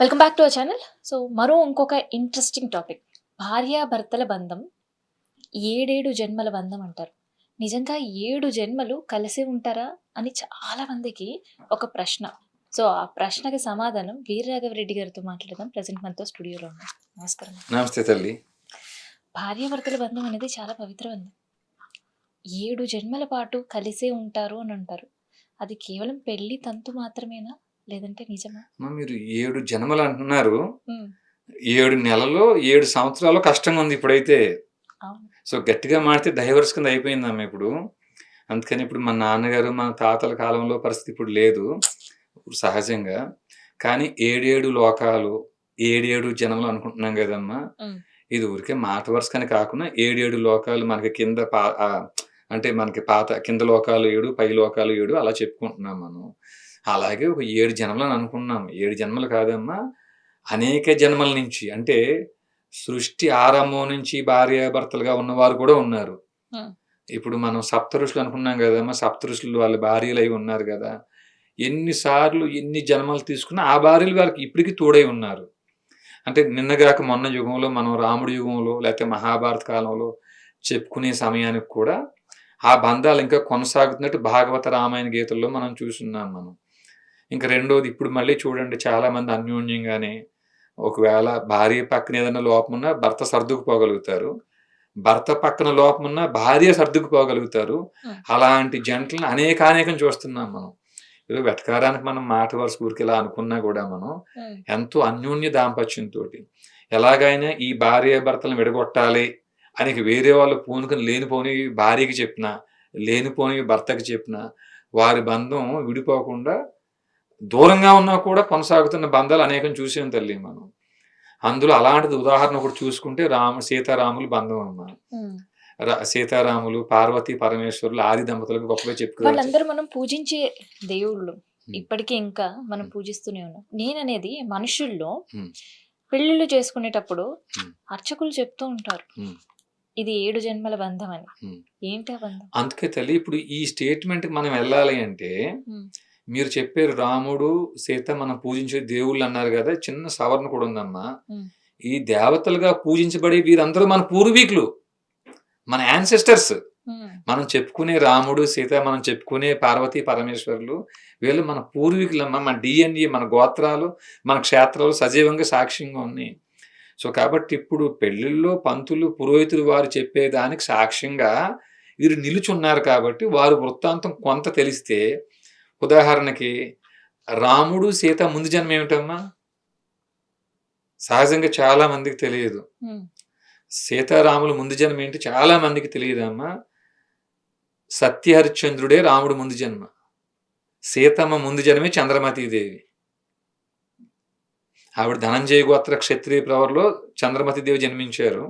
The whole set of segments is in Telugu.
Welcome back to our channel. So మరో ఇంకొక ఇంట్రెస్టింగ్ టాపిక్. భార్యాభర్తల బంధం ఏడేడు జన్మల బంధం అంటారు. నిజంగా 7 జన్మలు కలిసి ఉంటారా అని చాలా మందికి ఒక ప్రశ్న. సో ఆ ప్రశ్నకి సమాధానం వీరరాఘవరెడ్డి గారితో మాట్లాడదాం. ప్రజెంట్ మనతో స్టూడియోలో ఉన్నారు. నమస్కారం. నమస్తే తల్లి. భార్యాభర్తల బంధం అనేది చాలా పవిత్ర బంధం. 7 జన్మల పాటు కలిసే ఉంటారు అని అంటారు. అది కేవలం పెళ్లి తంతు మాత్రమేనా, లేదంటే నిజమా? మీరు 7 జన్మలు అంటున్నారు. ఉమ్, 7 నెలలు 7 సంవత్సరాలు కష్టంగా ఉంది ఇప్పుడైతే. అవును. సో గట్టిగా మాడితే డైవర్స్ కింద అయిపోయిందమ్మ ఇప్పుడు. అందుకని ఇప్పుడు మన నాన్నగారు మన తాతల కాలంలో పరిస్థితి ఇప్పుడు లేదు ఇప్పుడు సహజంగా. కానీ 7 లోకాలు 7 జన్మలు అనుకుంటున్నాం కదమ్మా. ఉమ్, ఇది ఊరికే మాట వరుసకని కాకుండా 7 లోకాలు మనకి కింద అంటే మనకి పాత కింద లోకాలు 7 పై లోకాలు 7 అలా చెప్పుకుంటున్నాం మనం. అలాగే ఒక 7 జన్మలని అనుకున్నాం. 7 జన్మలు కాదమ్మా, అనేక జన్మల నుంచి. అంటే సృష్టి ఆరంభం నుంచి భార్యాభర్తలుగా ఉన్నవారు కూడా ఉన్నారు. ఉమ్, ఇప్పుడు మనం సప్తఋషులు అనుకున్నాం కదమ్మా, సప్తఋషులు వాళ్ళ భార్యలు అయి ఉన్నారు కదా. ఎన్నిసార్లు ఎన్ని జన్మలు తీసుకున్నా ఆ భార్యలు వారికి ఇప్పటికీ తోడై ఉన్నారు. అంటే నిన్నగాక మొన్న యుగంలో మనం రాముడి యుగంలో లేకపోతే మహాభారత కాలంలో చెప్పుకునే సమయానికి కూడా ఆ బంధాలు ఇంకా కొనసాగుతున్నట్టు భాగవత రామాయణ గీతల్లో మనం చూస్తున్నాం మనం. ఇంకా రెండోది ఇప్పుడు మళ్ళీ చూడండి, చాలా మంది అన్యోన్యంగానే ఒకవేళ భార్య పక్కన ఏదైనా లోపం ఉన్నా భర్త సర్దుకుపోగలుగుతారు, భర్త పక్కన లోపం ఉన్నా భార్య సర్దుకుపోగలుగుతారు. అలాంటి జంటలను అనేకానేకం చూస్తున్నాం మనం. ఏదో వెటకారానికి మనం మాట వరుస ఊరికి ఇలా అనుకున్నా కూడా మనం ఎంతో అన్యోన్య దాంపత్యంతో ఎలాగైనా ఈ భార్య భర్తలను విడగొట్టాలి అని వేరే వాళ్ళు పూనుకొని లేనిపోని భార్యకి చెప్పినా లేనిపోని భర్తకి చెప్పినా వారి బంధం విడిపోకుండా దూరంగా ఉన్నా కూడా కొనసాగుతున్న బంధాలు అనేకం చూసాం తల్లి మనం. అందులో అలాంటిది ఉదాహరణ ఒకటి చూసుకుంటే సీతారాముల బంధం అమ్మా. సీతారాములు పార్వతీ పరమేశ్వరులు ఆది దంపతులకు గొప్పగా చెప్పుకోవాలి. వాళ్ళందరూ మనం పూజించే దేవుళ్ళు ఇప్పటికీ ఇంకా మనం పూజిస్తూనే ఉన్నాం. నేననేది మనుషుల్లో పెళ్లిళ్ళు చేసుకునేటప్పుడు అర్చకులు చెప్తూ ఉంటారు ఇది 7 జన్మల బంధం అని. ఏంటి ఆ బంధం? అందుకే తల్లి ఇప్పుడు ఈ స్టేట్మెంట్ మనం వెళ్ళాలి అంటే మీరు చెప్పారు రాముడు సీత మనం పూజించే దేవుళ్ళు అన్నారు కదా, చిన్న సవరణ కూడా ఉందమ్మా. ఈ దేవతలుగా పూజించబడే వీరందరూ మన పూర్వీకులు, మన యాన్సెస్టర్స్. మనం చెప్పుకునే రాముడు సీత, మనం చెప్పుకునే పార్వతీ పరమేశ్వరులు, వీళ్ళు మన పూర్వీకులమ్మ. మన డిఎన్ఏ, మన గోత్రాలు, మన క్షేత్రాలు సజీవంగా సాక్ష్యంగా ఉన్నాయి. సో కాబట్టి ఇప్పుడు పెళ్లిళ్ళలో పంతులు పురోహితులు వారు చెప్పేదానికి సాక్ష్యంగా వీరు నిలుచున్నారు. కాబట్టి వారు వృత్తాంతం కొంత తెలిస్తే, ఉదాహరణకి రాముడు సీత ముందు జన్మ ఏమిటమ్మా సహజంగా చాలా మందికి తెలియదు. సీతారాములు ముందు జన్మ ఏంటి చాలా మందికి తెలియదమ్మా. సత్యహరిశ్చంద్రుడే రాముడు ముందు జన్మ, సీతమ్మ ముందు జన్మే చంద్రమతీదేవి. ఆవిడ ధనంజయ గోత్ర క్షత్రియ ప్రవర్లో చంద్రమతీదేవి జన్మించారు.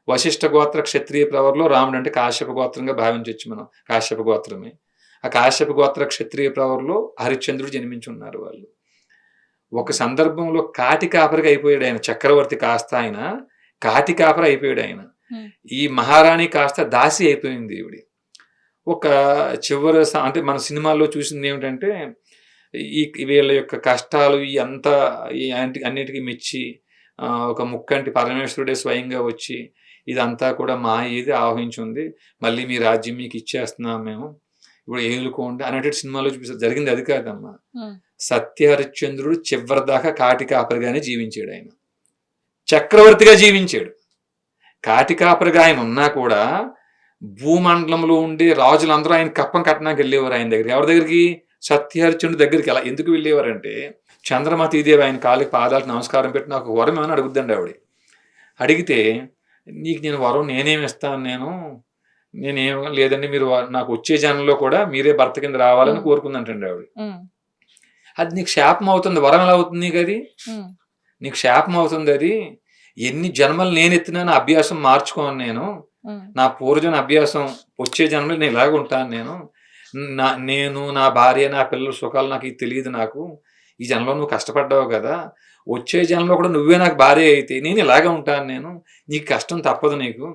వశిష్ఠ గోత్ర క్షత్రియ ప్రవర్లో రాముడు అంటే కాశ్యప గోత్రంగా భావించవచ్చు మనం, కాశ్యప గోత్రమే. ఆ కాశ్యప గోత్ర క్షత్రియ ప్రవర్లో హరిశ్చంద్రుడు జన్మించున్నారు వాళ్ళు. ఒక సందర్భంలో కాటి కాపరికి అయిపోయాడు ఆయన, చక్రవర్తి కాస్త ఆయన కాటి కాపరి అయిపోయాడు ఆయన. ఈ మహారాణి కాస్త దాసి అయిపోయింది ఈవిడి. ఒక చివరి అంటే మన సినిమాల్లో చూసింది ఏమిటంటే వీళ్ళ యొక్క కష్టాలు అంతా అన్నిటికీ మెచ్చి ఒక ముక్కంటి పరమేశ్వరుడే స్వయంగా వచ్చి ఇదంతా కూడా మా ఇది ఆవహించింది, మళ్ళీ మీ రాజ్యం మీకు ఇచ్చేస్తున్నాం మేము, ఇప్పుడు ఏలుకోండి అనేటువంటి సినిమాలో చూపిస్తారు. జరిగింది అది కాదమ్మా. సత్యహరిశ్చంద్రుడు చివరిదాకా కాటి కాపరిగానే జీవించాడు. ఆయన చక్రవర్తిగా జీవించాడు. కాటి కాపరిగా ఆయన ఉన్నా కూడా భూమండలంలో ఉండే రాజులందరూ ఆయన కప్పం కట్టడానికి వెళ్ళేవారు ఆయన దగ్గరికి. ఎవరి దగ్గరికి? సత్యహరిశ్చంద్రుడి దగ్గరికి. ఎలా ఎందుకు వెళ్ళేవారంటే, చంద్రమతీదేవి ఆయన కాళ్ళకి పాదాలకు నమస్కారం పెట్టి నాకు వరం ఏమని అడుగుద్దండి ఆవిడ. అడిగితే నీకు నేను వరం నేనేమి ఇస్తాను, నేనేం లేదండి, మీరు నాకు వచ్చే జన్మలో కూడా మీరే భర్త కింద రావాలని కోరుకుందంటండి ఆవిడ. అది నీకు శాపం అవుతుంది. వరం ఎలా అవుతుంది నీకు? అది నీకు శాపం అవుతుంది. అది ఎన్ని జన్మలు నేను ఎత్తినా నా అభ్యాసం మార్చుకోను నేను, నా పూర్వజన అభ్యాసం వచ్చే జన్మలు నేను ఇలాగ ఉంటాను. నేను నా భార్య నా పిల్లల సుఖాలు నాకు ఇది తెలియదు. నాకు ఈ జన్మలో నువ్వు కష్టపడ్డావు కదా, వచ్చే జన్మలో కూడా నువ్వే నాకు భార్య అయితే నేను ఇలాగే ఉంటాను. నీకు కష్టం తప్పదు నీకు.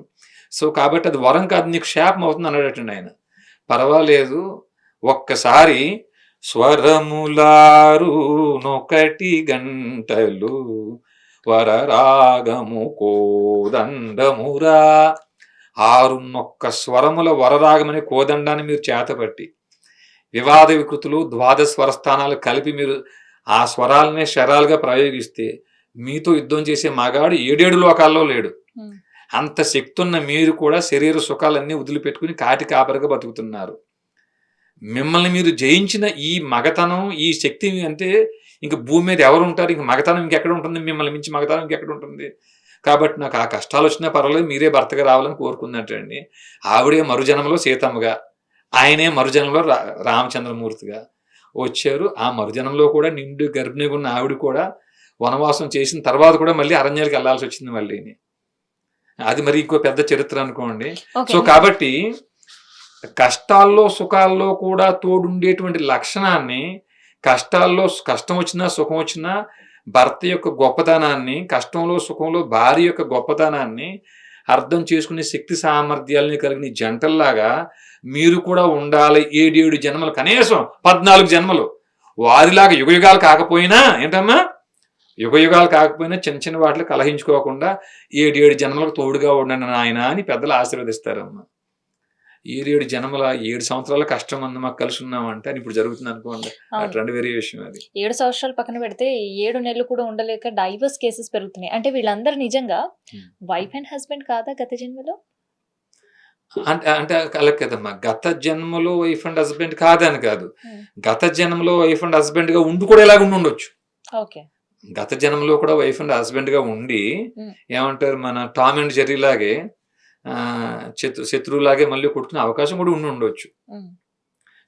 సో కాబట్టి అది వరం కాదు, నీకు శాపం అవుతుంది అన్నాడటండి ఆయన. పర్వాలేదు, ఒక్కసారి స్వరములారు నొకటి గంటలు వరరాగము కోదండమురా. 6 స్వరముల వరరాగమనే కోదండాన్ని మీరు చేతపట్టి వివాద వికృతులు ద్వాదశ స్వరస్థానాలు కలిపి మీరు ఆ స్వరాలనే శరాలుగా ప్రయోగిస్తే మీతో యుద్ధం చేసే మగాడు 7 లోకాల్లో లేడు. అంత శక్తి ఉన్న మీరు కూడా శరీర సుఖాలన్నీ వదిలిపెట్టుకుని కాటి కాపరిగా బతుకుతున్నారు. మిమ్మల్ని మీరు జయించిన ఈ మగతనం, ఈ శక్తి అంటే ఇంక భూమి మీద ఎవరు ఉంటారు? ఇంక మగతనం ఇంకెక్కడ ఉంటుంది? మిమ్మల్ని మించి మగతనం ఇంకెక్కడ ఉంటుంది? కాబట్టి నాకు ఆ కష్టాలు వచ్చినా పర్వాలేదు, మీరే భర్తగా రావాలని కోరుకుందంటండి. ఆవిడే మరుజన్మలో సీతమ్మగా, ఆయనే మరుజన్మలో రామచంద్రమూర్తిగా వచ్చారు. ఆ మరుజన్మలో కూడా నిండు గర్భిణిగా ఉన్న ఆవిడ కూడా వనవాసం చేసిన తర్వాత కూడా మళ్ళీ అరణ్యాలకు వెళ్లాల్సి వచ్చింది మళ్ళీని. అది మరి ఇంకో పెద్ద చరిత్ర అనుకోండి. సో కాబట్టి కష్టాల్లో సుఖాల్లో కూడా తోడుండేటువంటి లక్షణాన్ని, కష్టాల్లో కష్టం వచ్చినా సుఖం వచ్చినా భర్త యొక్క గొప్పతనాన్ని, కష్టంలో సుఖంలో భార్య యొక్క గొప్పతనాన్ని అర్థం చేసుకునే శక్తి సామర్థ్యాలని కలిగిన జంటల్లాగా మీరు కూడా ఉండాలి. 7 జన్మలు, కనీసం 14 జన్మలు. వారిలాగా యుగయుగాలు కాకపోయినా, ఏంటమ్మా, యుగయుగాలు కాకపోయినా చిన్న చిన్న వాటిలో కలహించుకోకుండా 7 జన్మలకు తోడుగా ఉండండి నాయన అని పెద్దలు ఆశీర్వదిస్తారమ్మా. 7 జన్మల 7 సంవత్సరాల కష్టం అందు మాకు కలిసి ఉన్నామంటే అని ఇప్పుడు జరుగుతుంది అనుకోండి. అట్లాంటి వేరే విషయం అది. 7 సంవత్సరాలు పక్కన పెడితే 7 నెలలు కూడా ఉండలేక డైవర్స్ కేసెస్ పెరుగుతున్నాయి. అంటే వీళ్ళందరూ నిజంగా వైఫ్ అండ్ హస్బెండ్ కాదా గత జన్మలో? అంటే అలా కదమ్మా, గత జన్మలో వైఫ్ అండ్ హస్బెండ్ కాదని కాదు, గత జన్మలో వైఫ్ అండ్ హస్బెండ్ గా ఉండి కూడా ఇలాగ ఉండొచ్చు. ఓకే, గత జన్మలో కూడా వైఫ్ అండ్ హస్బెండ్ గా ఉండి ఏమంటారు, మన టామ్ అండ్ జెర్రీ లాగే శత్రువులాగే మళ్ళీ కొట్టుకునే అవకాశం కూడా ఉండొచ్చు.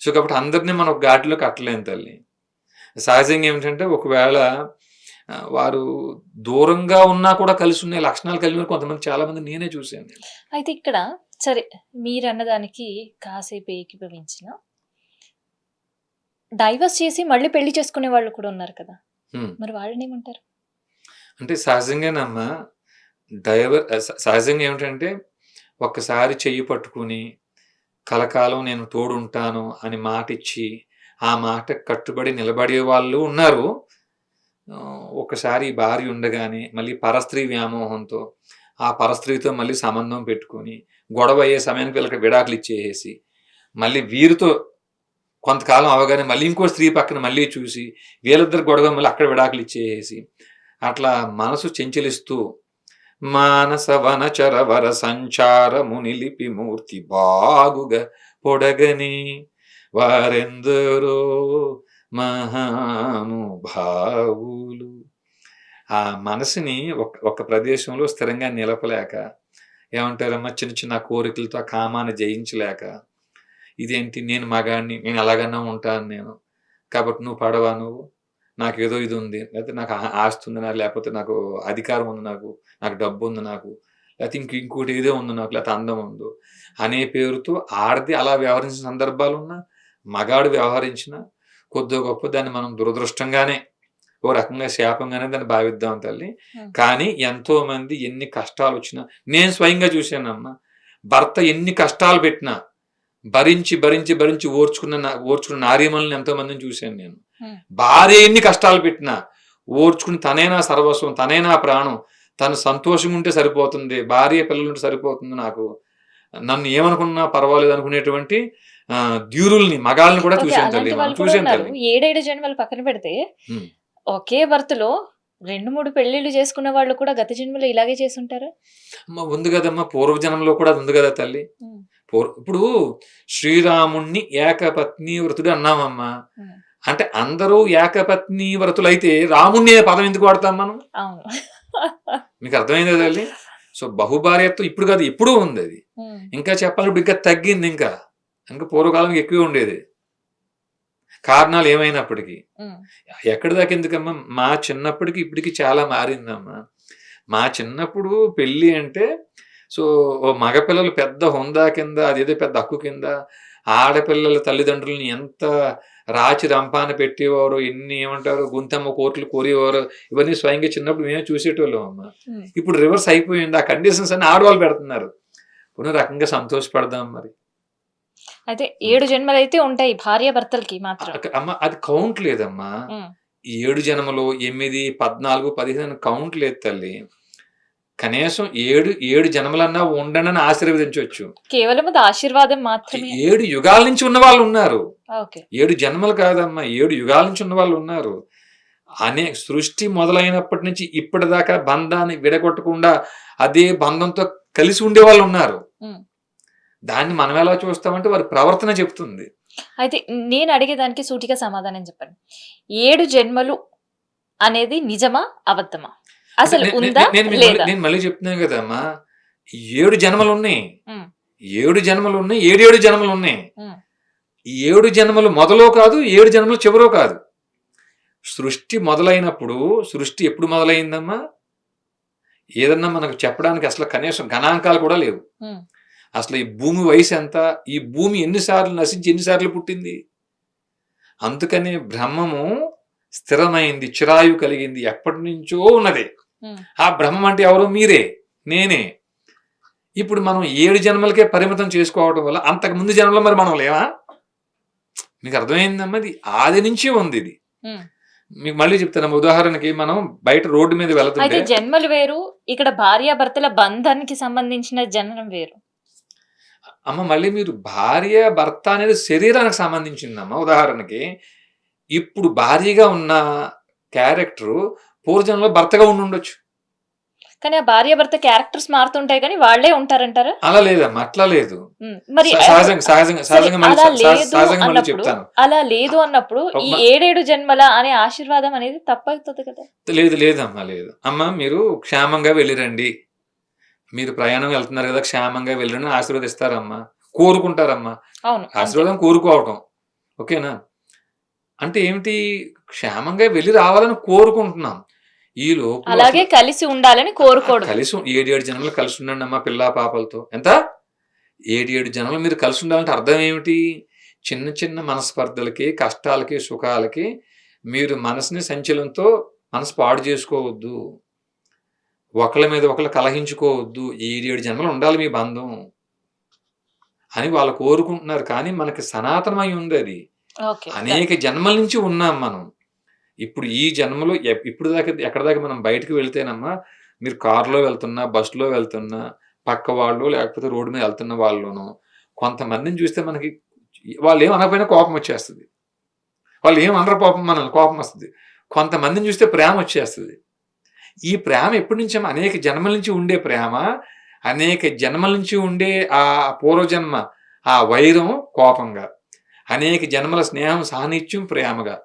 సో కాబట్టి అందరినీ మనం ఒక ఘాటిలో కట్టలేం తల్లి. సహజంగా ఏమిటంటే ఒకవేళ వారు దూరంగా ఉన్నా కూడా కలిసి ఉన్న లక్షణాలు కలిగిన కొంతమంది చాలా మంది నేనే చూశాను. అయితే ఇక్కడ సరే మీరు అన్నదానికి కాసేపు ఏకీభవించిన, డైవర్స్ చేసి మళ్ళీ పెళ్లి చేసుకునే వాళ్ళు కూడా ఉన్నారు కదా, మరి వాళ్ళని ఏమంటారు? అంటే సహజంగానమ్మా, సహజంగా ఏమిటంటే ఒక్కసారి చెయ్యి పట్టుకుని కలకాలం నేను తోడుంటాను అని మాట ఇచ్చి ఆ మాట కట్టుబడి నిలబడే వాళ్ళు ఉన్నారు. ఒకసారి భార్య ఉండగానే మళ్ళీ పరస్త్రీ వ్యామోహంతో ఆ పరస్త్రీతో మళ్ళీ సంబంధం పెట్టుకొని గొడవ అయ్యే సమయానికి వీళ్ళకి విడాకులు ఇచ్చేసి మళ్ళీ వీరితో కొంతకాలం అవగానే మళ్ళీ ఇంకో స్త్రీ పక్కన మళ్ళీ చూసి వీళ్ళిద్దరు గొడవ మళ్ళీ అక్కడ విడాకులు ఇచ్చేసి అట్లా మనసు చెంచలిస్తూ మానస వనచరవర సంచారము నిలిపి మూర్తి బాగుగా పొడగని వారెందరో మహానుభావులు. ఆ మనసుని ఒక ప్రదేశంలో స్థిరంగా నిలపలేక ఏమంటారమ్మా, చిన్న చిన్న కోరికలతో ఆ కామాన్ని జయించలేక, ఇదేంటి నేను మగాడిని, నేను ఎలాగన్నా ఉంటాను నేను, కాబట్టి నువ్వు పడవా, నువ్వు నాకు ఏదో ఇది ఉంది, లేకపోతే నాకు ఆస్తి ఉంది, లేకపోతే నాకు అధికారం ఉంది, నాకు డబ్బు ఉంది, లేకపోతే ఇంకోటి ఏదో ఉంది నాకు, లేకపోతే అందం ఉందో అనే పేరుతో ఆడది అలా వ్యవహరించిన సందర్భాలు ఉన్నా, మగాడు వ్యవహరించిన కొద్దో గొప్ప దాన్ని మనం దురదృష్టంగానే ఓ రకంగా శాపంగానే దాన్ని భావిద్దాం తల్లి. కానీ ఎంతో మంది ఎన్ని కష్టాలు వచ్చినా, నేను స్వయంగా చూశానమ్మా, భర్త ఎన్ని కష్టాలు పెట్టినా భరించి భరించి భరించి ఓర్చుకున్న నారీమల్ని ఎంతో మందిని చూశాను నేను. భార్య ఎన్ని కష్టాలు పెట్టినా ఓర్చుకుని తనేనా సర్వస్వం, తనేనా ప్రాణం, తను సంతోషంగా ఉంటే సరిపోతుంది, భార్య పిల్లలు ఉంటే సరిపోతుంది, నాకు నన్ను ఏమనుకున్నా పర్వాలేదు అనుకునేటువంటి ధ్యూరుల్ని, మగాళ్ళని కూడా చూశాను తల్లి. 7 జన్మలు పక్కన పెడితే ఒకే భర్తలో 2-3 పెళ్లిళ్ళు చేసుకున్న వాళ్ళు కూడా గత జన్మలో ఇలాగే చేసుంటారా? ఉంది కదమ్మా, పూర్వజన్మలో కూడా ఉంది కదా తల్లి. ఇప్పుడు శ్రీరాముణ్ణి ఏకపత్ని వ్రతుడు అన్నామమ్మా, అంటే అందరూ ఏకపత్ని వ్రతులైతే రాముణ్ణి పదం ఎందుకు వాడతాం మనం? మీకు అర్థమైంది తల్లి. సో బహుభార్యత్వం ఇప్పుడు కాదు, ఎప్పుడూ ఉంది అది. ఇంకా చెప్పాలి ఇంకా తగ్గింది, ఇంకా పూర్వకాలం ఎక్కువ ఉండేది. కారణాలు ఏమైనప్పటికీ ఎక్కడి దాకా ఎందుకమ్మా, మా చిన్నప్పటికి ఇప్పటికి చాలా మారిందమ్మా. మా చిన్నప్పుడు పెళ్ళి అంటే సో మగపిల్లలు పెద్ద హుందా కింద, అదేదో పెద్ద హక్కు కింద ఆడపిల్లల తల్లిదండ్రులని ఎంత రాచి రంపాన పెట్టేవారు, ఎన్ని ఏమంటారు గుంతమ్మ కోర్టులు కోరేవారు, ఇవన్నీ స్వయంగా చిన్నప్పుడు మేమే చూసేటోళ్ళం అమ్మా. ఇప్పుడు రివర్స్ అయిపోయింది. ఆ కండిషన్స్ అన్ని ఆడవాళ్ళు పెడుతున్నారు. కొన్ని రకంగా సంతోషపడదాం మరి. అయితే 7 జన్మలైతే ఉంటాయి భార్యాభర్తలకి మాత్రం. అమ్మ అది కౌంట్ లేదమ్మా. హ్మ్. 7 జన్మలు, 8, 14, 15 కౌంట్ లేదు తల్లి. కనీసం 7 జన్మలన్నా ఉండండని ఆశీర్వదించొచ్చు. కేవలం అది ఆశీర్వాదం మాత్రమే. 7 యుగాల నుంచి ఉన్న వాళ్ళు ఉన్నారు. ఓకే. 7 జన్మలు కాదమ్మా. 7 యుగాల నుంచి ఉన్న వాళ్ళు ఉన్నారు. సృష్టి మొదలైనప్పటి నుంచి ఇప్పటిదాకా బంధాన్ని విడగొట్టకుండా అదే బంధంతో కలిసి ఉండేవాళ్ళు ఉన్నారు. హ్మ్. దాన్ని మనం ఎలా చూస్తామంటే వారి ప్రవర్తన చెప్తుంది. అయితే నేను అడిగేదానికి సూటిగా సమాధానం చెప్పండి. 7 జన్మలు అనేది నిజమా? అబద్ధమా? అసలు ఉందా? లేదా? నేను మళ్ళీ చెప్తున్నాను కదమ్మా. 7 జన్మలున్నాయి. హ్మ్. 7 జన్మలున్నాయి. 7 జన్మలున్నాయి. హ్మ్. 7 జన్మలు మొదలో కాదు, 7 జన్మలు చివరో కాదు. సృష్టి మొదలైనప్పుడు సృష్టి ఎప్పుడు మొదలైందమ్మా? ఏదన్నా మనకు చెప్పడానికి అసలు కనీసం గణాంకాలు కూడా లేవు. హ్మ్. అసలు ఈ భూమి వయసు ఎంత? ఈ భూమి ఎన్నిసార్లు నశించి ఎన్నిసార్లు పుట్టింది? అందుకనే బ్రహ్మము స్థిరమైంది, చిరాయు కలిగింది, ఎప్పటి నుంచో ఉన్నది. హ్మ్. ఆ బ్రహ్మం అంటే ఎవరు? మీరే, నేనే. ఇప్పుడు మనం 7 జన్మలకే పరిమితం చేసుకోవడం వల్ల అంతకు ముందు జన్మలో మరి మనం లేవా? మీకు అర్థమైందమ్మా? అది ఆది నుంచి ఉంది ఇది. హ్మ్. మీకు మళ్ళీ చెప్తాను. ఉదాహరణకి మనం బయట రోడ్డు మీద అయితే వెళ్తుంటే జన్మలు వేరు, ఇక్కడ భార్యాభర్తల బంధానికి సంబంధించిన జననం వేరు. అమ్మ మళ్ళీ మీరు భార్య భర్త అనేది శరీరానికి సంబంధించిందమ్మా. ఉదాహరణకి ఇప్పుడు భార్యగా ఉన్న క్యారెక్టర్ పూర్వజన్మలో భర్తగా ఉండొచ్చు. కానీ ఆ భార్యాభర్త క్యారెక్టర్స్ మారుతుంటాయి కానీ వాళ్ళే ఉంటారంటారా? అలా లేదమ్మా, అట్లా లేదు. మరి సహజంగా మళ్ళీ చెప్తాను. అలా లేదు అన్నప్పుడు ఈ 7 జన్మల అనే ఆశీర్వాదం అనేది తప్పవుతుంది కదా? లేదమ్మా, లేదు. అమ్మ మీరు క్షేమంగా వెళ్ళిరండి, మీరు ప్రయాణం వెళ్తున్నారు కదా, క్షేమంగా వెళ్ళిరని ఆశీర్వదిస్తారమ్మా, కోరుకుంటారమ్మా. అవును. ఆశీర్వాదం కోరుకోవటం, ఓకేనా? అంటే ఏమిటి? క్షేమంగా వెళ్ళి రావాలని కోరుకుంటున్నాం. ఈ లోపు అలాగే కలిసి ఉండాలని కోరుకోవడం. కలిసి 7 జన్మలు కలిసి ఉండండి అమ్మా పిల్లా పాపలతో. ఎంత? 7 జన్మలు మీరు కలిసి ఉండాలంటే అర్థం ఏమిటి? చిన్న చిన్న మనస్పర్ధలకి, కష్టాలకి, సుఖాలకి మీరు మనసుని సంచలంతో మనసు పాడు చేసుకోవద్దు. ఒకళ్ళ మీద ఒకళ్ళు కలహించుకోవద్దు. 7 జన్మలు ఉండాలి మీ బంధం అని వాళ్ళు కోరుకుంటున్నారు. కానీ మనకి సనాతనమై ఉంది అది. అనేక జన్మల నుంచి ఉన్నాం మనం. ఇప్పుడు ఈ జన్మలో ఇప్పుడు దాకా ఎక్కడ దాకా మనం బయటకు వెళ్తేనమ్మా, మీరు కారులో వెళ్తున్నా, బస్సులో వెళ్తున్నా, పక్క వాళ్ళు లేకపోతే రోడ్డు మీద వెళ్తున్న వాళ్ళను కొంతమందిని చూస్తే మనకి వాళ్ళు ఏం అనకపోయినా కోపం వచ్చేస్తుంది. వాళ్ళు ఏం అనరు పాపం, మనల్ని కోపం వస్తుంది. కొంతమందిని చూస్తే ప్రేమ వచ్చేస్తుంది. ఈ ప్రేమ ఎప్పటి నుంచి? అనేక జన్మల నుంచి ఉండే ప్రేమ, అనేక జన్మల నుంచి ఉండే ఆ పూర్వజన్మ ఆ వైరం కోపంగా, అనేక జన్మల స్నేహం సాన్నిధ్యం ప్రేమగా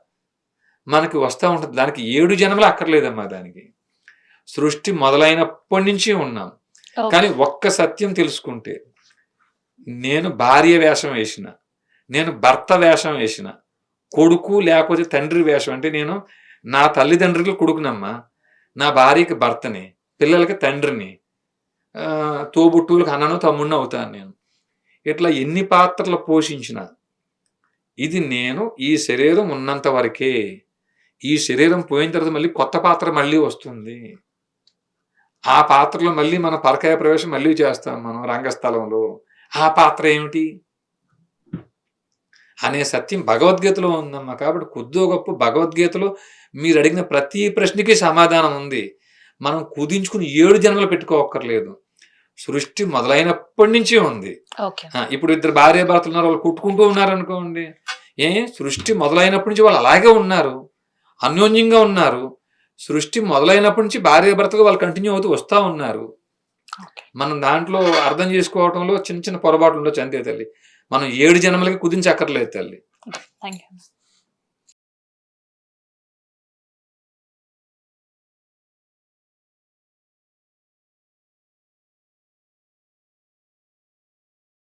మనకి వస్తూ ఉంటుంది. దానికి 7 జన్మలు అక్కర్లేదమ్మా. దానికి సృష్టి మొదలైనప్పటి నుంచి ఉన్నాం. కానీ ఒక్క సత్యం తెలుసుకుంటే, నేను భార్య వేషం వేసిన, నేను భర్త వేషం వేసిన, కొడుకు లేకపోతే తండ్రి వేషం అంటే నేను నా తల్లిదండ్రులకు కొడుకునమ్మా, నా భార్యకి భర్తని, పిల్లలకి తండ్రిని, తోబుట్టువులకు అన్నను తమ్ముడిని అవుతాను నేను. ఇట్లా ఎన్ని పాత్రలు పోషించిన ఇది నేను ఈ శరీరం ఉన్నంత వరకే. ఈ శరీరం పోయిన తర్వాత మళ్ళీ కొత్త పాత్ర మళ్ళీ వస్తుంది. ఆ పాత్రలో మళ్ళీ మన పరకాయ ప్రవేశం మళ్ళీ చేస్తాం మనం రంగస్థలంలో. ఆ పాత్ర ఏమిటి అనే సత్యం భగవద్గీతలో ఉందమ్మా. కాబట్టి కొద్దో గొప్ప భగవద్గీతలో మీరు అడిగిన ప్రతి ప్రశ్నకి సమాధానం ఉంది. మనం కుదించుకుని 7 జన్మలు పెట్టుకోవక్కర్లేదు. సృష్టి మొదలైనప్పటి నుంచి ఉంది. ఇప్పుడు 2 భార్య భర్తలు ఉన్నారు, వాళ్ళు కుట్టుకుంటూ ఉన్నారు అనుకోండి. సృష్టి మొదలైనప్పటి నుంచి వాళ్ళు అలాగే ఉన్నారు, అన్యోన్యంగా ఉన్నారు. సృష్టి మొదలైనప్పటి నుంచి భార్య భర్తగా వాళ్ళు కంటిన్యూ అవుతూ వస్తూ ఉన్నారు. మనం దాంట్లో అర్థం చేసుకోవటంలో చిన్న చిన్న పొరపాట్లు ఉండొచ్చు, అంతే తల్లి. మనం 7 జన్మలకి కుదించక్కర్లేదు తల్లి.